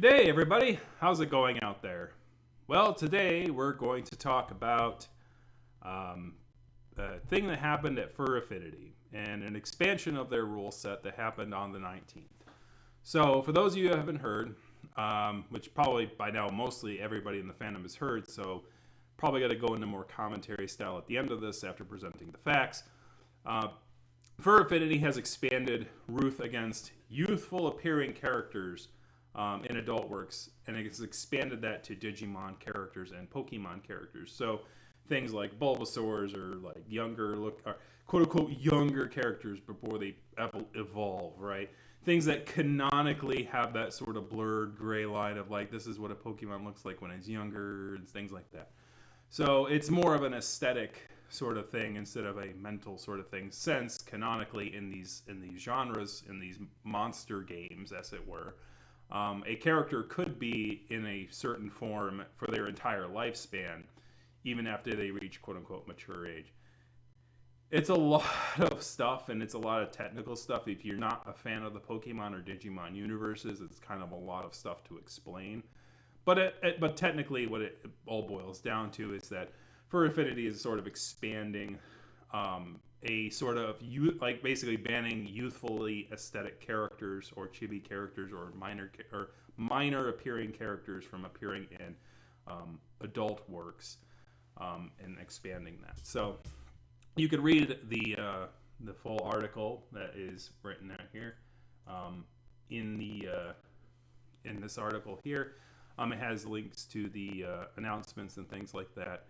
Good day, everybody. How's it going out there? Well, today we're going to talk about a thing that happened at FurAffinity and an expansion of their rule set that happened on the 19th. So, for those of you who haven't heard, which probably by now mostly everybody in the fandom has heard, so probably got to go into more commentary style at the end of this after presenting the facts. FurAffinity has expanded Ruth against youthful appearing characters in adult works, and it's expanded that to Digimon characters and Pokemon characters. So things like Bulbasaurs or like younger look, or quote unquote younger characters before they evolve, right? Things that canonically have that sort of blurred gray line of like, this is what a Pokemon looks like when it's younger and things like that. So it's more of an aesthetic sort of thing instead of a mental sort of thing, since canonically in these genres, in these monster games, as it were, a character could be in a certain form for their entire lifespan, even after they reach quote-unquote mature age. It's a lot of stuff, and it's a lot of technical stuff. If you're not a fan of the Pokemon or Digimon universes, it's kind of a lot of stuff to explain. But technically, what it all boils down to is that FurAffinity is sort of expanding a sort of like basically banning youthfully aesthetic characters or chibi characters or minor appearing characters from appearing in adult works, and expanding that. So you could read the full article that is written out here in this article here. It has links to the announcements and things like that.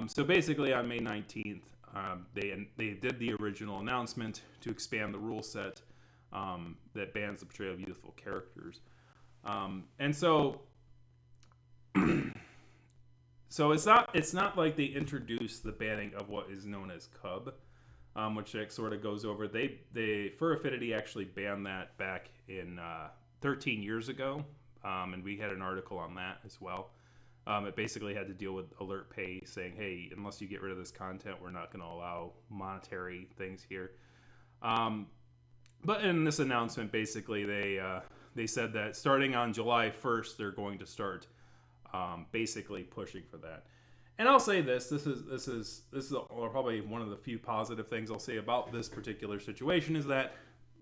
So basically, on May 19th, they did the original announcement to expand the rule set that bans the portrayal of youthful characters. And so it's not like they introduced the banning of what is known as Cub, which sort of goes over. They FurAffinity actually banned that back in 13 years ago, and we had an article on that as well. It basically had to deal with alert pay saying, hey, unless you get rid of this content, we're not going to allow monetary things here. But in this announcement, basically, they said that starting on July 1st, they're going to start basically pushing for that. And I'll say this is probably one of the few positive things I'll say about this particular situation is that,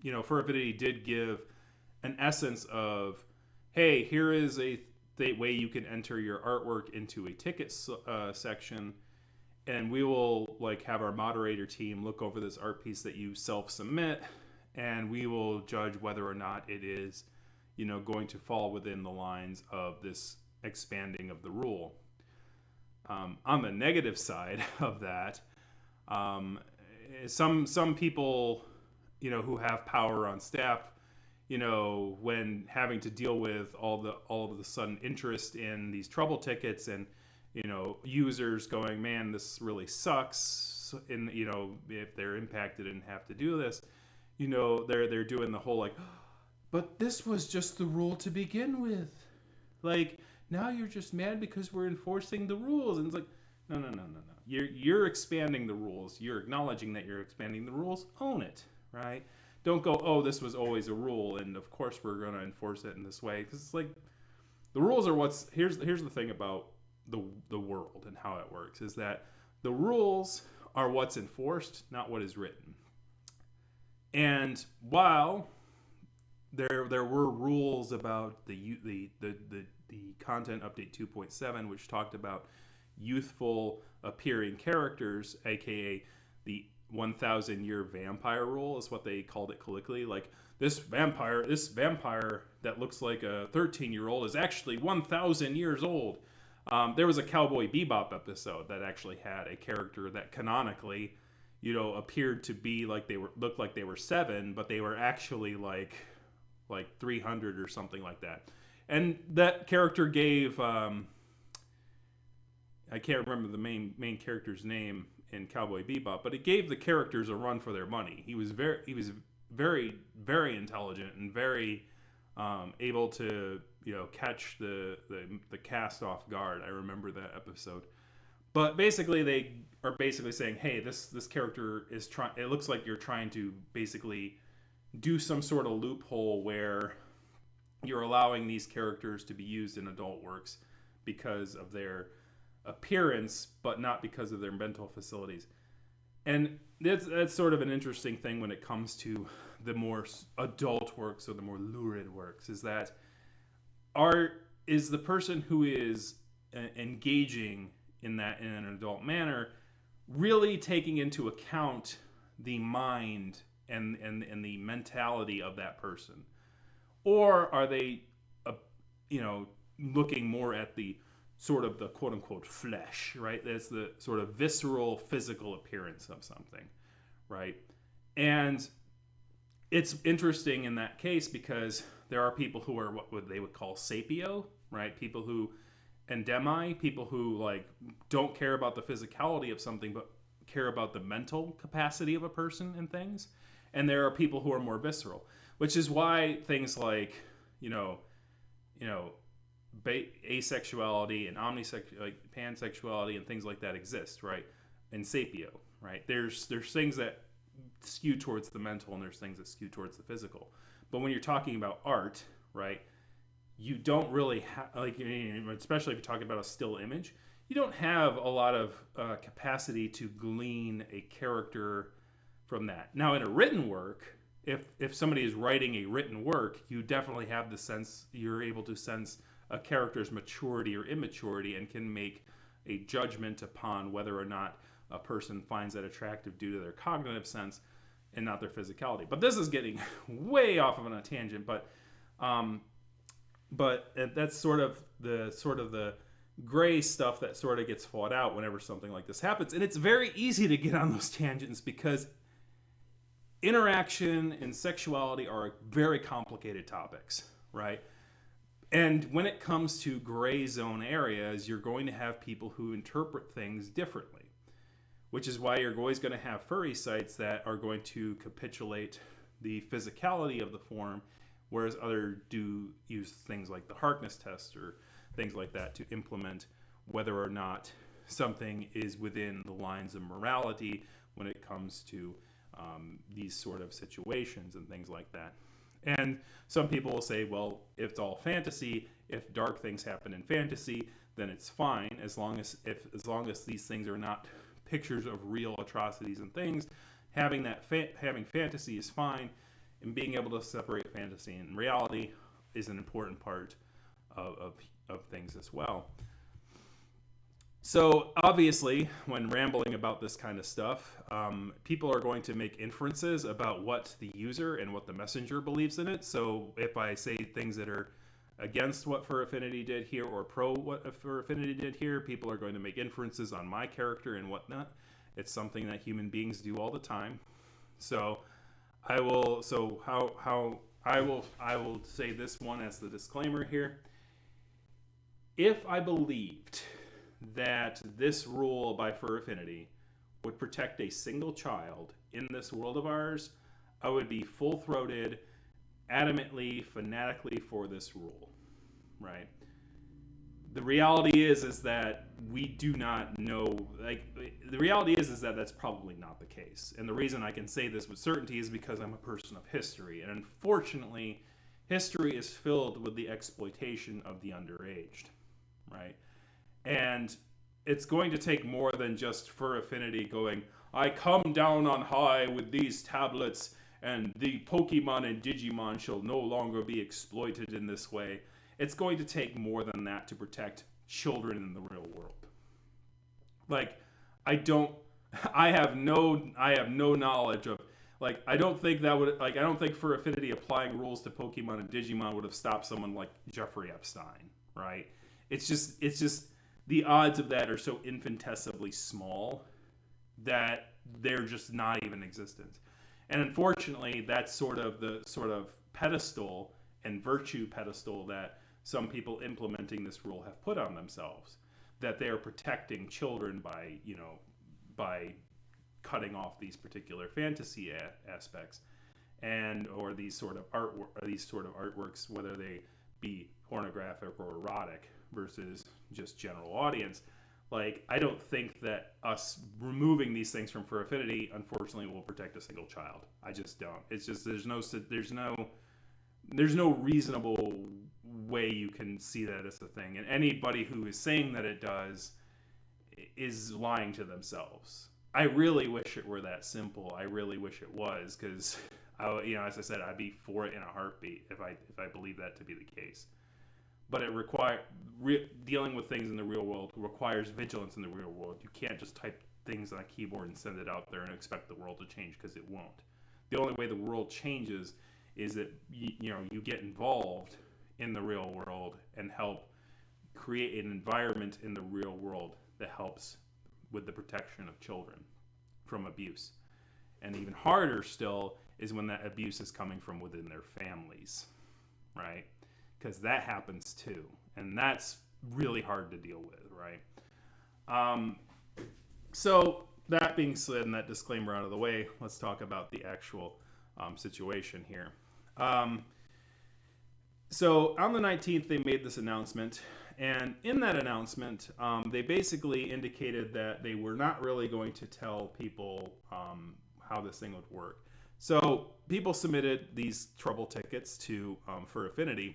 FurAffinity did give an essence of, hey, here is a way you can enter your artwork into a ticket section, and we will have our moderator team look over this art piece that you self-submit, and we will judge whether or not it is going to fall within the lines of this expanding of the rule. On the negative side of that, some people who have power on staff, when having to deal with all of the sudden interest in these trouble tickets and, users going, man, this really sucks. And, if they're impacted and have to do this, they're doing the whole but this was just the rule to begin with. Now you're just mad because we're enforcing the rules. And it's no. You're expanding the rules. You're acknowledging that you're expanding the rules. Own it, right? Don't go, oh, this was always a rule, and of course we're going to enforce it in this way. Because it's the rules are here's the thing about the world and how it works, is that the rules are what's enforced, not what is written. And while there were rules about the content update 2.7, which talked about youthful appearing characters, aka the 1,000-year vampire rule is what they called it colloquially. This vampire that looks like a 13-year-old is actually 1,000 years old. There was a Cowboy Bebop episode that actually had a character that canonically, appeared to be looked like they were 7, but they were actually like 300 or something like that. And that character gave I can't remember the main character's name in Cowboy Bebop, but it gave the characters a run for their money. He was very, very intelligent and very able to catch the cast off guard. I remember that episode. But basically, they are basically saying, hey, this character is trying. It looks like you're trying to basically do some sort of loophole where you're allowing these characters to be used in adult works because of their appearance, but not because of their mental facilities. And that's sort of an interesting thing when it comes to the more adult works or the more lurid works, is that is the person who is engaging in that in an adult manner really taking into account the mind and the mentality of that person, or are they looking more at the sort of the quote unquote flesh, right? That's the sort of visceral physical appearance of something, right? And it's interesting in that case because there are people who are what they would call sapio, right? People who endemi, people who like don't care about the physicality of something but care about the mental capacity of a person and things. And there are people who are more visceral, which is why things like asexuality and like pansexuality and things like that exist, right? And sapio, right? There's things that skew towards the mental and there's things that skew towards the physical. But when you're talking about art, right, you don't really have, like, especially if you're talking about a still image, you don't have a lot of capacity to glean a character from that. Now, in a written work, if somebody is writing a written work, you definitely have the sense, you're able to sense a character's maturity or immaturity and can make a judgment upon whether or not a person finds that attractive due to their cognitive sense and not their physicality. But this is getting way off of on a tangent, but that's sort of the gray stuff that sort of gets fought out whenever something like this happens. And it's very easy to get on those tangents because interaction and sexuality are very complicated topics, right? And when it comes to gray zone areas, you're going to have people who interpret things differently, which is why you're always going to have furry sites that are going to capitulate the physicality of the form, whereas others do use things like the Harkness test or things like that to implement whether or not something is within the lines of morality when it comes to these sort of situations and things like that. And some people will say, well, if it's all fantasy, if dark things happen in fantasy, then it's fine as long as these things are not pictures of real atrocities and things. Having fantasy is fine, and being able to separate fantasy and reality is an important part of things as well. So obviously, when rambling about this kind of stuff, people are going to make inferences about what the user and what the messenger believes in it. So if I say things that are against what FurAffinity did here or pro what FurAffinity did here, people are going to make inferences on my character and whatnot. It's something that human beings do all the time. So I will say this one as the disclaimer here. If I believed that this rule by FurAffinity would protect a single child in this world of ours, I would be full-throated, adamantly, fanatically for this rule, right? The reality is that we do not know, the reality is that that's probably not the case. And the reason I can say this with certainty is because I'm a person of history. And unfortunately, history is filled with the exploitation of the underaged, right? And it's going to take more than just FurAffinity going, I come down on high with these tablets and the Pokemon and Digimon shall no longer be exploited in this way. It's going to take more than that to protect children in the real world. I have no knowledge of, I don't think FurAffinity applying rules to Pokemon and Digimon would have stopped someone like Jeffrey Epstein, right? It's just the odds of that are so infinitesimally small that they're just not even existent. And unfortunately, that's sort of the pedestal and virtue pedestal that some people implementing this rule have put on themselves, that they are protecting children by cutting off these particular fantasy aspects or these sort of artworks, whether they be pornographic or erotic versus just general audience. I don't think that us removing these things from FurAffinity, unfortunately, will protect a single child. I just don't. It's just there's no there's no reasonable way you can see that as a thing. And anybody who is saying that it does is lying to themselves. I really wish it were that simple. I really wish it was, because, as I said, I'd be for it in a heartbeat if I believe that to be the case. But it dealing with things in the real world requires vigilance in the real world. You can't just type things on a keyboard and send it out there and expect the world to change, because it won't. The only way the world changes is that you get involved in the real world and help create an environment in the real world that helps with the protection of children from abuse. And even harder still is when that abuse is coming from within their families, right? Because that happens too, and that's really hard to deal with, right? So that being said, and that disclaimer out of the way, let's talk about the actual situation here. So on the 19th, they made this announcement, and in that announcement, they basically indicated that they were not really going to tell people how this thing would work. So people submitted these trouble tickets to FurAffinity,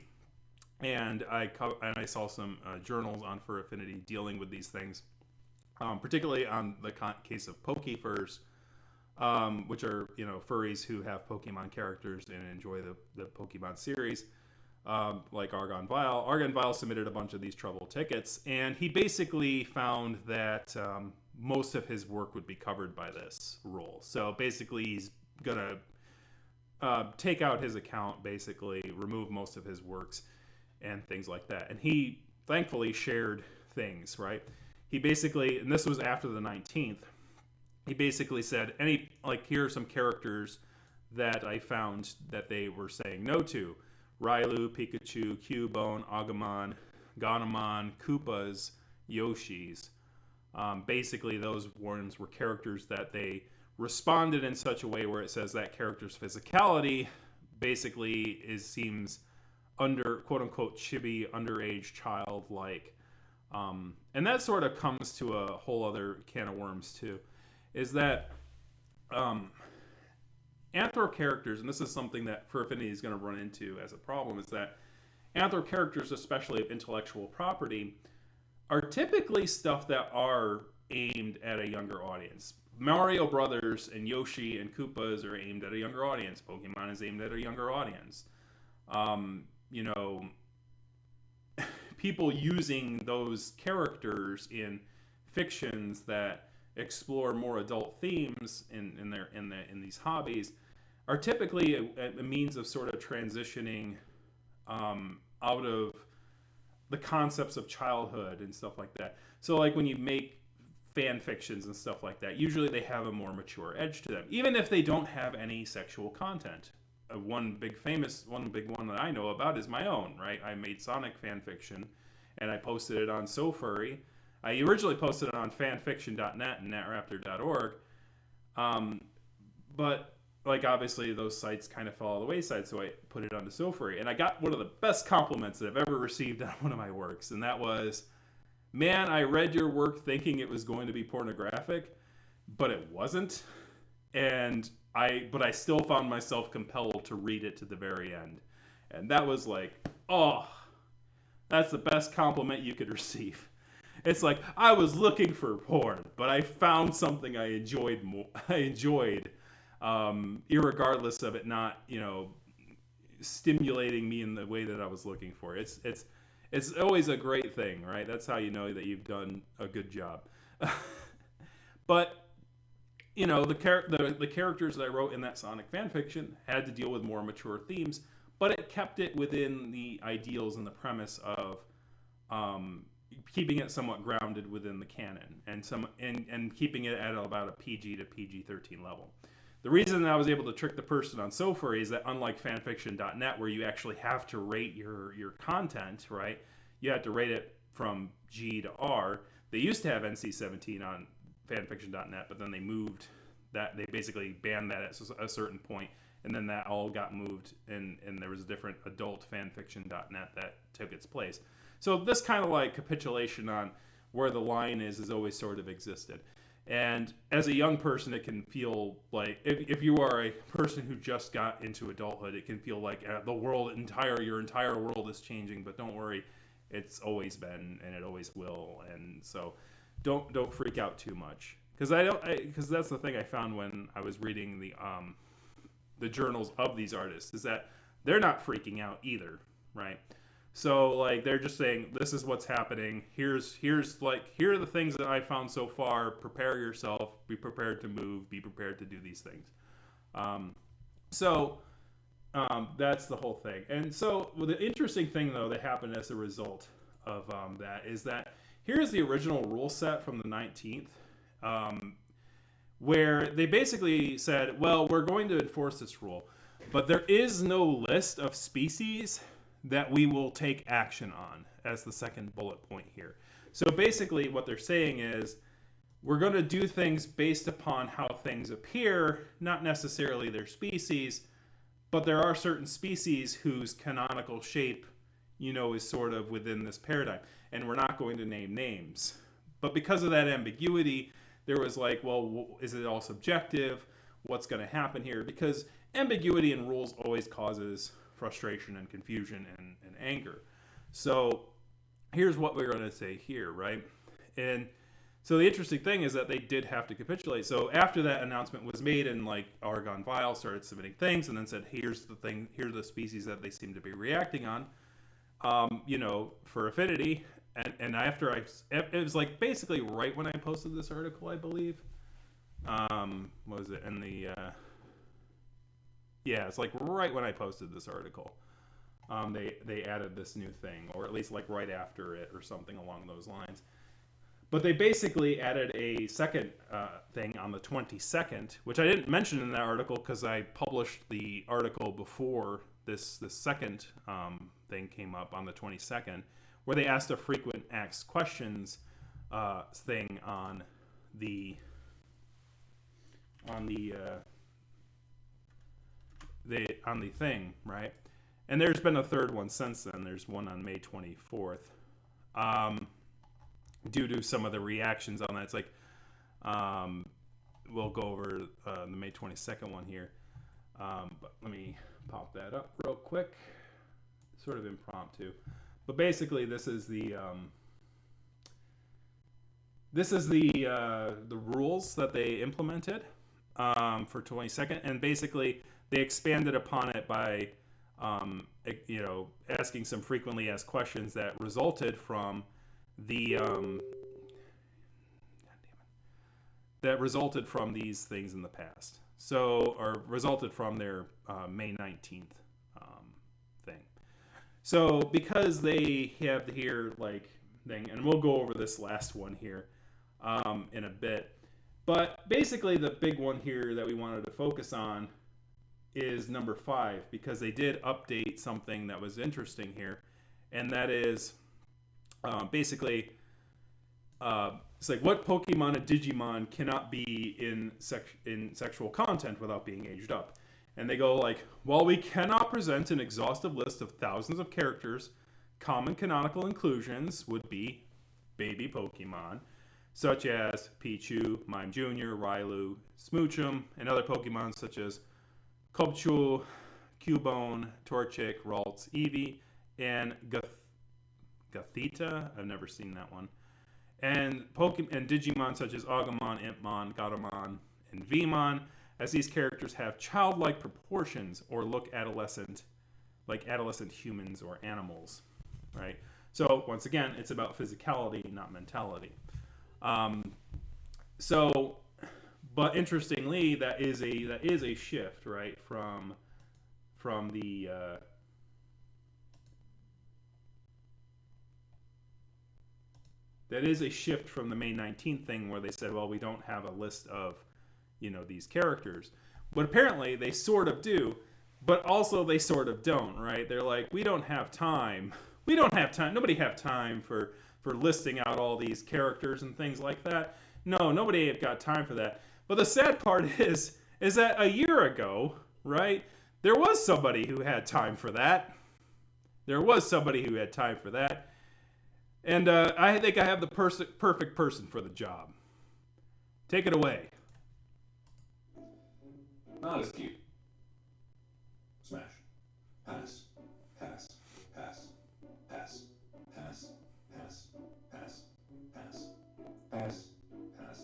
and I saw some journals on FurAffinity dealing with these things, particularly on the case of Pokefurs, which are furries who have Pokemon characters and enjoy the Pokemon series. Like Argon Vile. Argon Vile submitted a bunch of these trouble tickets, and he basically found that most of his work would be covered by this rule. So basically, he's going to take out his account, basically remove most of his works and things like that. And he thankfully shared things, right? He basically, and this was after the 19th, he basically said, here are some characters that I found that they were saying no to. Railu, Pikachu, Cubone, Agumon, Ganamon, Koopas, Yoshis. Basically, those ones were characters that they responded in such a way where it says that character's physicality basically seems under, quote-unquote, chibi, underage, childlike. And that sort of comes to a whole other can of worms, too, is that anthro characters, and this is something that FurAffinity is going to run into as a problem, is that anthro characters, especially of intellectual property, are typically stuff that are aimed at a younger audience. Mario Brothers and Yoshi and Koopas are aimed at a younger audience. Pokemon is aimed at a younger audience. People using those characters in fictions that explore more adult themes in these hobbies are typically a means of sort of transitioning out of the concepts of childhood and stuff like that. So like when you make fan fictions and stuff like that, usually they have a more mature edge to them, even if they don't have any sexual content. One big one that I know about is my own, right? I made Sonic fan fiction and I posted it on SoFurry. I originally posted it on fanfiction.net and natraptor.org. But obviously those sites kind of fell on the wayside, so I put it onto SoFurry. And I got one of the best compliments that I've ever received on one of my works, and that was, man, I read your work thinking it was going to be pornographic, but it wasn't. But I still found myself compelled to read it to the very end. And that was like, oh, that's the best compliment you could receive. It's like, I was looking for porn, but I found something I enjoyed more. Irregardless of it not, stimulating me in the way that I was looking for. It's always a great thing, right? That's how you know that you've done a good job. But the characters that I wrote in that Sonic fanfiction had to deal with more mature themes, but it kept it within the ideals and the premise of keeping it somewhat grounded within the canon and keeping it at about a PG to PG-13 level. The reason that I was able to trick the person on SoFurry is that unlike fanfiction.net, where you actually have to rate your content, right? You have to rate it from G to R. They used to have NC-17 on fanfiction.net, but then they moved that. They basically banned that at a certain point, and then that all got moved, and there was a different adult fanfiction.net that took its place. So this kind of capitulation on where the line is always sort of existed. And as a young person, it can feel like, if you are a person who just got into adulthood, it can feel like your entire world is changing. But don't worry, it's always been, and it always will. And so don't freak out too much. Because that's the thing I found when I was reading the journals of these artists, is that they're not freaking out either, right? So like they're just saying, this is what's happening. Here are the things that I found so far. Prepare yourself. Be prepared to move. Be prepared to do these things. So that's the whole thing. And so the interesting thing though that happened as a result of that is that here's the original rule set from the 19th. Where they basically said, well, we're going to enforce this rule, but there is no list of species that we will take action on, as the second bullet point here. So basically what they're saying is, we're going to do things based upon how things appear, not necessarily their species, but there are certain species whose canonical shape, is sort of within this paradigm, and we're not going to name names. But because of that ambiguity, there was like, well, is it all subjective? What's going to happen here? Because ambiguity in rules always causes frustration and confusion and anger. So here's what we're going to say here, right? And so the interesting thing is that they did have to capitulate. So after that announcement was made, and like Argon Vile started submitting things and then said, here's the species that they seem to be reacting on, FurAffinity. And it was like basically right when I posted this article, I believe. What was it? And it's like right when I posted this article. They added this new thing, or at least like right after it, or something along those lines. But they basically added a second thing on the 22nd, which I didn't mention in that article because I published the article before this second thing came up on the 22nd. Where they asked a frequent asked questions thing on the thing, right? And there's been a third one since then. There's one on May 24th. Due to some of the reactions on that, it's like we'll go over the May 22nd one here. But let me pop that up real quick. Sort of impromptu. But basically, this is the rules that they implemented for 22nd, and basically they expanded upon it by asking some frequently asked questions that resulted from these things in the past. So, or resulted from their May 19th thing. So because they have here like thing, and we'll go over this last one here in a bit, but basically the big one here that we wanted to focus on is number 5, because they did update something that was interesting here, and that is basically it's like, what Pokemon and Digimon cannot be in sexual content without being aged up. And they go like, while we cannot present an exhaustive list of thousands of characters, common canonical inclusions would be baby Pokemon, such as Pichu, Mime Jr., Railu, Smoochum, and other Pokemon such as Cubchoo, Cubone, Torchic, Ralts, Eevee, and Gothita. I've never seen that one. And Digimon such as Agumon, Impmon, Gatomon, and Vmon, as these characters have childlike proportions or look adolescent, like adolescent humans or animals, right? So once again, it's about physicality, not mentality. But interestingly, that is a shift, right, from the that is a shift from the May 19th thing where they said, well, we don't have a list of these characters, but apparently they sort of do, but also they sort of don't, right? They're like, we don't have time. Nobody have time for listing out all these characters and things like that. No, nobody have got time for that. But the sad part is that a year ago, right, there was somebody who had time for that. And I think I have the perfect person for the job. Take it away. Not as cute. Smash. Pass. Pass. Pass. Pass. Pass. Pass. Pass. Pass. Pass. Pass.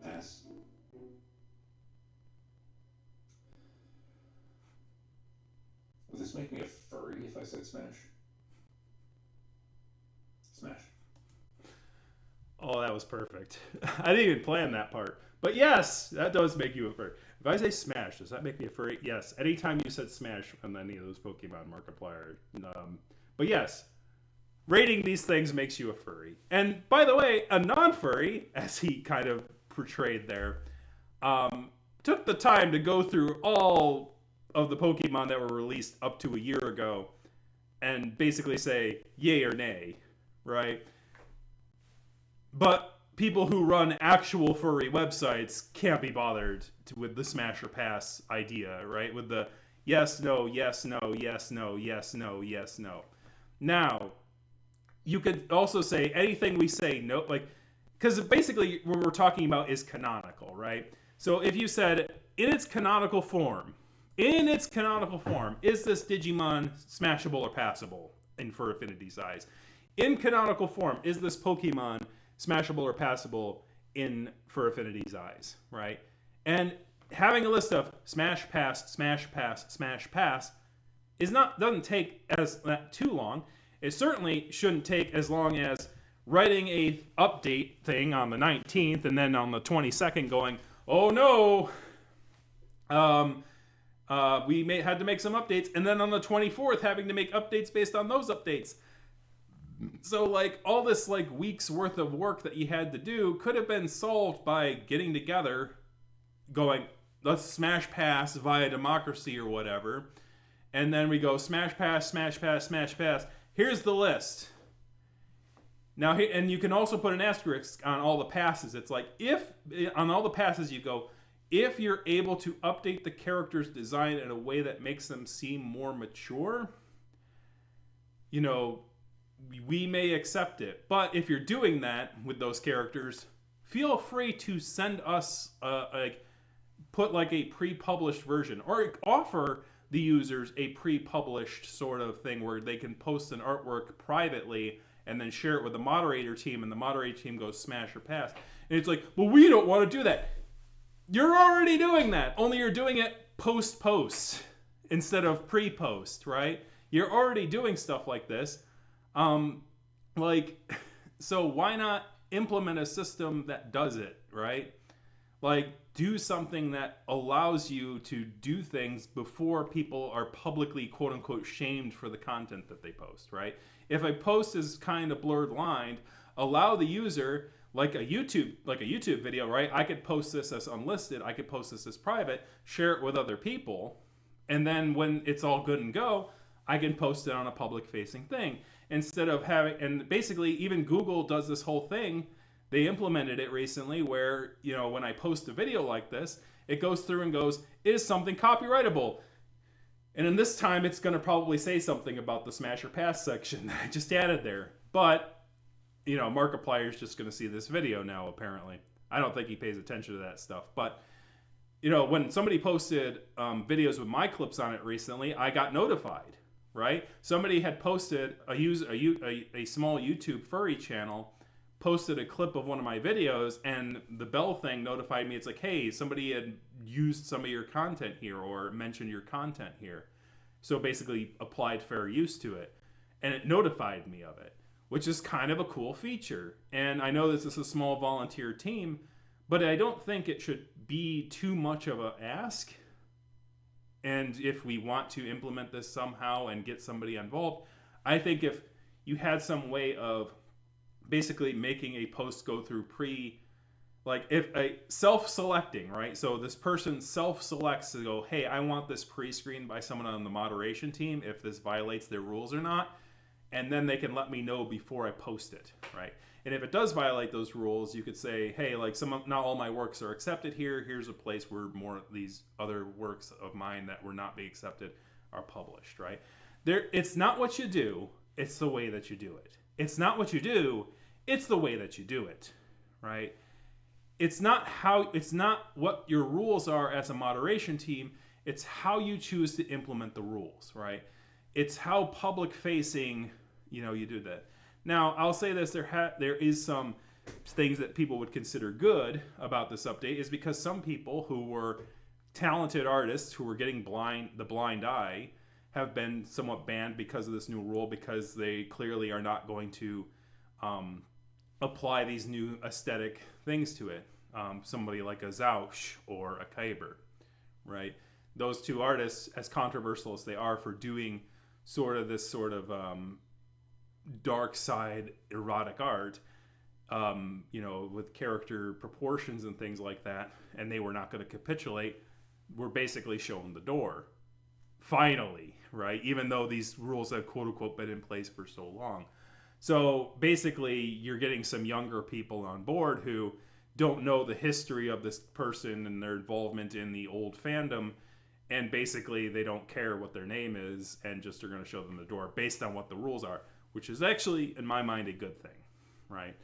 Pass. Would this make me a furry if I said smash? Smash. Oh, that was perfect. I didn't even plan that part. But yes, that does make you a furry. If I say smash, does that make me a furry? Yes. Anytime you said smash on any of those Pokemon Markiplier. But yes, rating these things makes you a furry. And by the way, a non-furry, as he kind of portrayed there, took the time to go through all of the Pokemon that were released up to a year ago and basically say yay or nay, right? But people who run actual furry websites can't be bothered with the smash or pass idea, right? With the yes, no, yes, no, yes, no, yes, no, yes, no. Now, you could also say anything we say no, like, because basically what we're talking about is canonical, right? So if you said in its canonical form, is this Digimon smashable or passable in FurAffinity's eyes? In canonical form, is this Pokemon smashable or passable in FurAffinity's eyes, right? And having a list of smash, pass, smash, pass, smash, pass doesn't take as too long. It certainly shouldn't take as long as writing a update thing on the 19th and then on the 22nd going, oh no, we had to make some updates, and then on the 24th having to make updates based on those updates. So, like, all this, like, weeks worth of work that you had to do could have been solved by getting together, going, let's smash pass via democracy or whatever, and then we go smash pass, smash pass, smash pass. Here's the list. Now, and you can also put an asterisk on all the passes. It's like, if, on all the passes you go, if you're able to update the character's design in a way that makes them seem more mature, you know, we may accept it. But if you're doing that with those characters, feel free to send us put like a pre-published version, or offer the users a pre-published sort of thing where they can post an artwork privately and then share it with the moderator team, and the moderator team goes smash or pass. And it's like, well, we don't want to do that. You're already doing that, only you're doing it post instead of pre-post, right? You're already doing stuff like this. So why not implement a system that does it, right? Like, do something that allows you to do things before people are publicly, quote unquote, shamed for the content that they post, right? If a post is kind of blurred lined, allow the user, like a YouTube video, right? I could post this as unlisted, I could post this as private, share it with other people, and then when it's all good and go, I can post it on a public facing thing. Instead of having, and basically even Google does this whole thing. They implemented it recently where, you know, when I post a video like this, it goes through and goes, is something copyrightable? And in this time, it's going to probably say something about the smash or pass section that I just added there. But, you know, Markiplier's just going to see this video now, apparently. I don't think he pays attention to that stuff. But, you know, when somebody posted videos with my clips on it recently, I got notified, right? Somebody had posted a small YouTube furry channel, posted a clip of one of my videos, and the bell thing notified me. It's like, hey, somebody had used some of your content here or mentioned your content here. So basically applied fair use to it. And it notified me of it, which is kind of a cool feature. And I know this is a small volunteer team, but I don't think it should be too much of an ask. And if we want to implement this somehow and get somebody involved, I think if you had some way of basically making a post go through if a self-selecting, right? So this person self-selects to go, hey, I want this pre-screened by someone on the moderation team if this violates their rules or not. And then they can let me know before I post it, right? And if it does violate those rules, you could say, hey, like not all my works are accepted here. Here's a place where more of these other works of mine that were not being accepted are published, right? It's not what you do, it's the way that you do it. It's not what you do, it's the way that you do it, right? it's not what your rules are as a moderation team. It's how you choose to implement the rules, right? It's how public facing, you do that. Now, I'll say this: there is some things that people would consider good about this update, is because some people who were talented artists who were getting the blind eye have been somewhat banned because of this new rule, because they clearly are not going to apply these new aesthetic things to it. Somebody like a Zausch or a Kyber, right? Those two artists, as controversial as they are for doing this sort of dark side erotic art, with character proportions and things like that, and they were not going to capitulate, were basically shown the door. Finally, right? Even though these rules have quote unquote been in place for so long. So basically, you're getting some younger people on board who don't know the history of this person and their involvement in the old fandom, and basically they don't care what their name is and just are going to show them the door based on what the rules are, which is actually, in my mind, a good thing, right?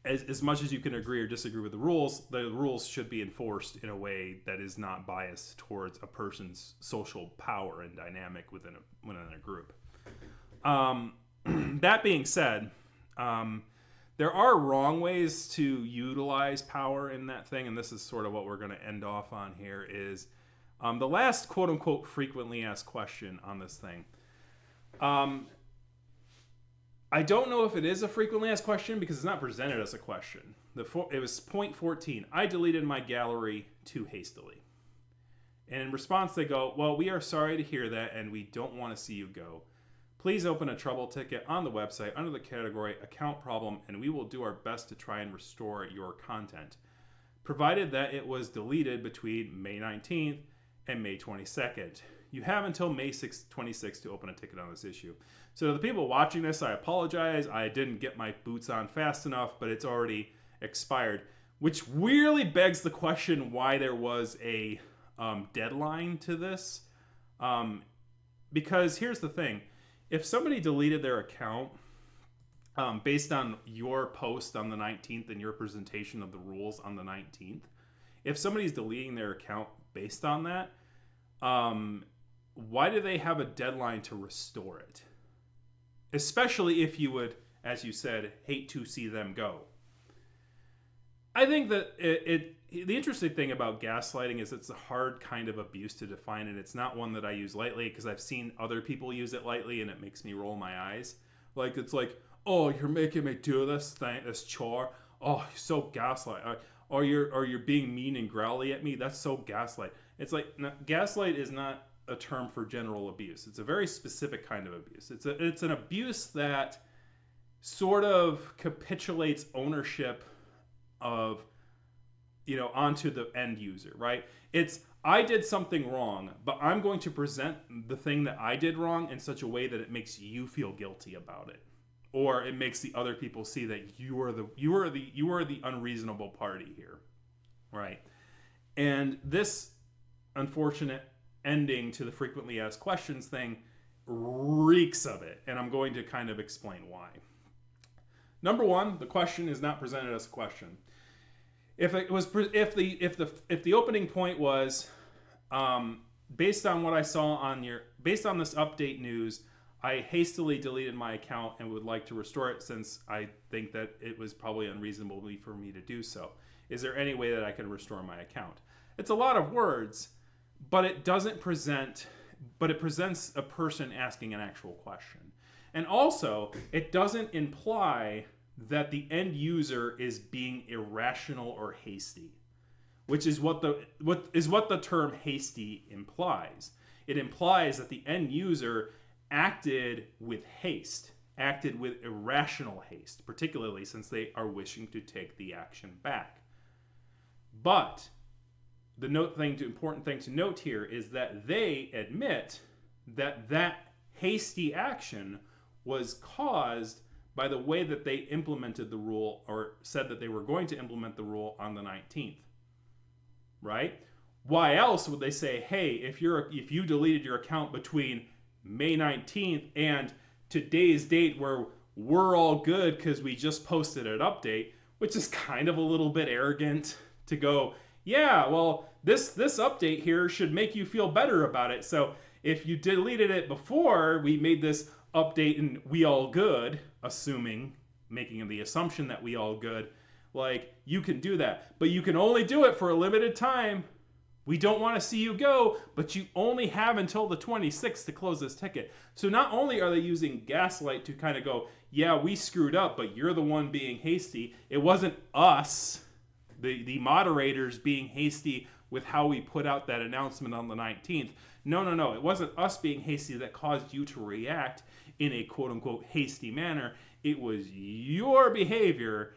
As much as you can agree or disagree with the rules should be enforced in a way that is not biased towards a person's social power and dynamic within a group. That being said, there are wrong ways to utilize power in that thing, and this is sort of what we're going to end off on here, is the last quote-unquote frequently asked question on this thing. I don't know if it is a frequently asked question because it's not presented as a question. It was point 14. I deleted my gallery too hastily. And in response, they go, well, we are sorry to hear that, and we don't want to see you go. Please open a trouble ticket on the website under the category account problem, and we will do our best to try and restore your content, provided that it was deleted between May 19th and May 22nd. You have until May 26th to open a ticket on this issue. So the people watching this, I apologize. I didn't get my boots on fast enough, but it's already expired, which really begs the question why there was a deadline to this. Because here's the thing. If somebody deleted their account based on your post on the 19th and your presentation of the rules on the 19th, if somebody's deleting their account based on that, why do they have a deadline to restore it? Especially if you would, as you said, hate to see them go. I think that the interesting thing about gaslighting is it's a hard kind of abuse to define, and it's not one that I use lightly because I've seen other people use it lightly, and it makes me roll my eyes. Like, it's like, oh, you're making me do this thing, this chore. Oh, you're so gaslight. Or you're being mean and growly at me. That's so gaslight. It's like, gaslight is not a term for general abuse. It's a very specific kind of abuse. It's an abuse that sort of capitulates ownership of, onto the end user, right? It's, I did something wrong, but I'm going to present the thing that I did wrong in such a way that it makes you feel guilty about it, or it makes the other people see that you are the unreasonable party here, right? And this unfortunate ending to the frequently asked questions thing reeks of it, and I'm going to kind of explain why. Number one, the question is not presented as a question. If the opening point was based on what I saw based on this update news, I hastily deleted my account and would like to restore it since I think that it was probably unreasonable for me to do so. Is there any way that I can restore my account? It's a lot of words, but it presents a person asking an actual question. And also, it doesn't imply that the end user is being irrational or hasty, which is what the term hasty implies. It implies that the end user acted with irrational haste, particularly since they are wishing to take the action back. But the important thing to note here is that they admit that hasty action was caused by the way that they implemented the rule, or said that they were going to implement the rule on the 19th. Right? Why else would they say, hey, if you deleted your account between May 19th and today's date where we're all good because we just posted an update, which is kind of a little bit arrogant to go, yeah, well, this update here should make you feel better about it. So if you deleted it before we made this update and we all good, making the assumption that we all good, like, you can do that. But you can only do it for a limited time. We don't want to see you go, but you only have until the 26th to close this ticket. So not only are they using gaslight to kind of go, yeah, we screwed up, but you're the one being hasty. It wasn't us, the moderators, being hasty with how we put out that announcement on the 19th. No. It wasn't us being hasty that caused you to react in a quote-unquote hasty manner. It was your behavior.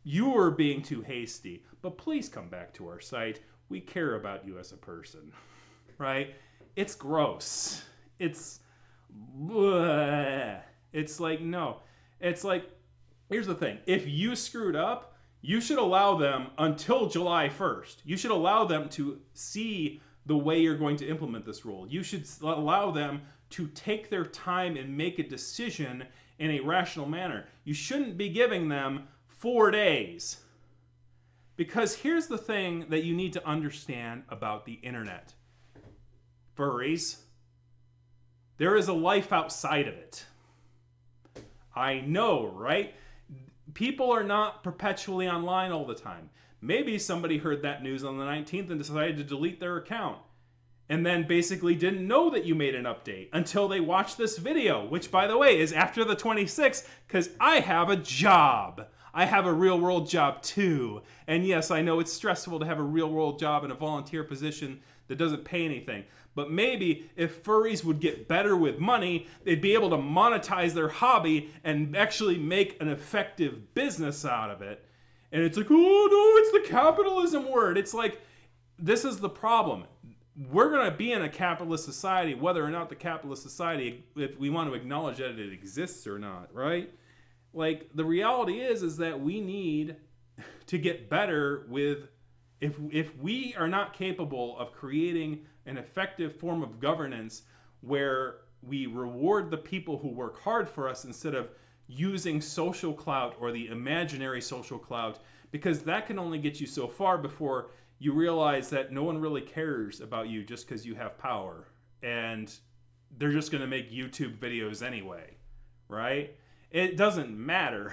You were being too hasty. But please come back to our site. We care about you as a person, right? It's gross. It's like, no. It's like, here's the thing. If you screwed up, you should allow them until July 1st. You should allow them to see the way you're going to implement this rule. You should allow them to take their time and make a decision in a rational manner. You shouldn't be giving them 4 days. Because here's the thing that you need to understand about the internet. Furries, there is a life outside of it. I know, right? People are not perpetually online all the time. Maybe somebody heard that news on the 19th and decided to delete their account. And then basically didn't know that you made an update until they watched this video, which, by the way, is after the 26th, because I have a job. I have a real world job too. And yes, I know it's stressful to have a real world job in a volunteer position that doesn't pay anything. But maybe if furries would get better with money, they'd be able to monetize their hobby and actually make an effective business out of it. And it's like, oh no, it's the capitalism word. It's like, this is the problem. We're going to be in a capitalist society, whether or not the capitalist society, if we want to acknowledge that it exists or not, right? Like, the reality is that we need to get better with, if we are not capable of creating an effective form of governance where we reward the people who work hard for us instead of using social clout or the imaginary social clout, because that can only get you so far before you realize that no one really cares about you just because you have power. And they're just going to make YouTube videos anyway, right? It doesn't matter.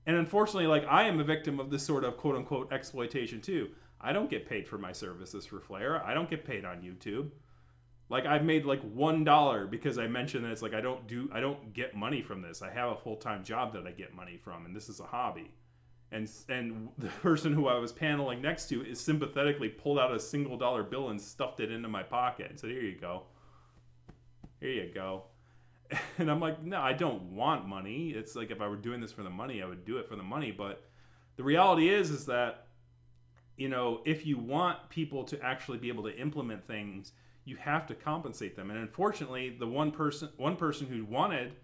And unfortunately, like, I am a victim of this sort of quote-unquote exploitation too. I don't get paid for my services for Flare. I don't get paid on YouTube. Like, I've made like $1 because I mentioned that it's like I don't get money from this. I have a full-time job that I get money from, and this is a hobby. And the person who I was paneling next to is sympathetically pulled out a $1 bill and stuffed it into my pocket and said, "Here you go. Here you go." And I'm like, no, I don't want money. It's like, if I were doing this for the money, I would do it for the money. But the reality is that, you know, if you want people to actually be able to implement things, you have to compensate them. And unfortunately, the one person who wanted,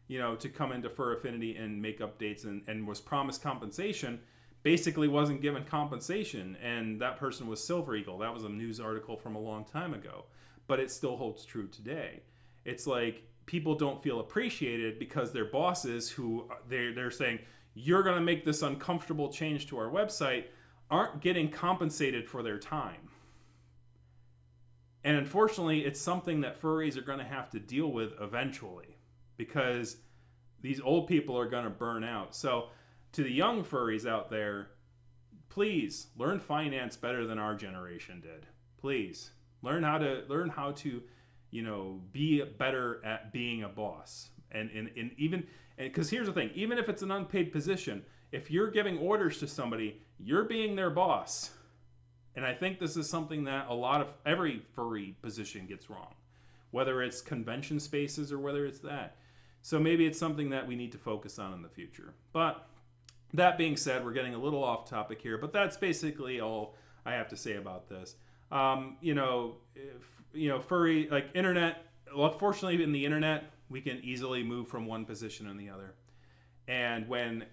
you know, to come into FurAffinity and make updates and was promised compensation, basically wasn't given compensation. And that person was Silver Eagle. That was a news article from a long time ago. But it still holds true today. It's like, people don't feel appreciated because their bosses, who they're saying, you're going to make this uncomfortable change to our website, aren't getting compensated for their time. And unfortunately, it's something that furries are going to have to deal with eventually, because these old people are going to burn out. So to the young furries out there, please learn finance better than our generation did. Please learn how to you know, be better at being a boss. And even, because here's the thing, even if it's an unpaid position, if you're giving orders to somebody, you're being their boss. And I think this is something that every furry position gets wrong, whether it's convention spaces or whether it's that. So maybe it's something that we need to focus on in the future. But that being said, we're getting a little off topic here, but that's basically all I have to say about this. Furry, like, internet, well, fortunately in the internet, we can easily move from one position and the other. And when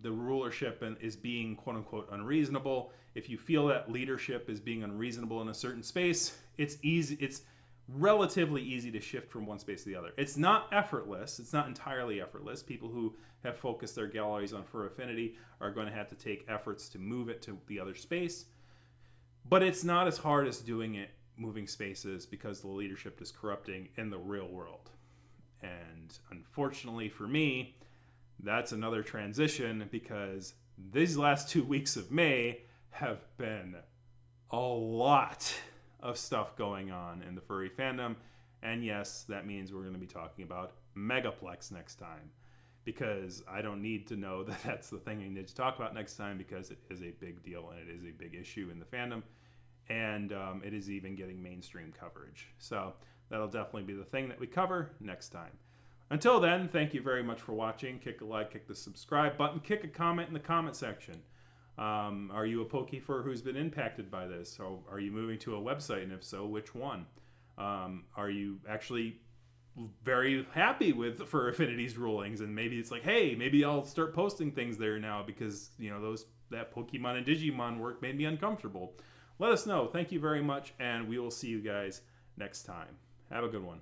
the rulership is being quote unquote unreasonable, if you feel that leadership is being unreasonable in a certain space, it's easy. It's relatively easy to shift from one space to the other. It's not effortless. It's not entirely effortless. People who have focused their galleries on FurAffinity are going to have to take efforts to move it to the other space. But it's not as hard as doing it moving spaces because the leadership is corrupting in the real world. And unfortunately for me, that's another transition because these last 2 weeks of May have been a lot of stuff going on in the furry fandom. And yes, that means we're going to be talking about Megaplex next time, because I don't need to know that that's the thing I need to talk about next time, because it is a big deal and it is a big issue in the fandom, and it is even getting mainstream coverage. So that'll definitely be the thing that we cover next time. Until then, thank you very much for watching. Kick a like, kick the subscribe button, kick a comment in the comment section. Are you a Pokefer who's been impacted by this? Or are you moving to a website? And if so, which one? Are you actually very happy with FurAffinity's rulings? And maybe it's like, hey, maybe I'll start posting things there now because, you know, that Pokemon and Digimon work made me uncomfortable. Let us know. Thank you very much, and we will see you guys next time. Have a good one.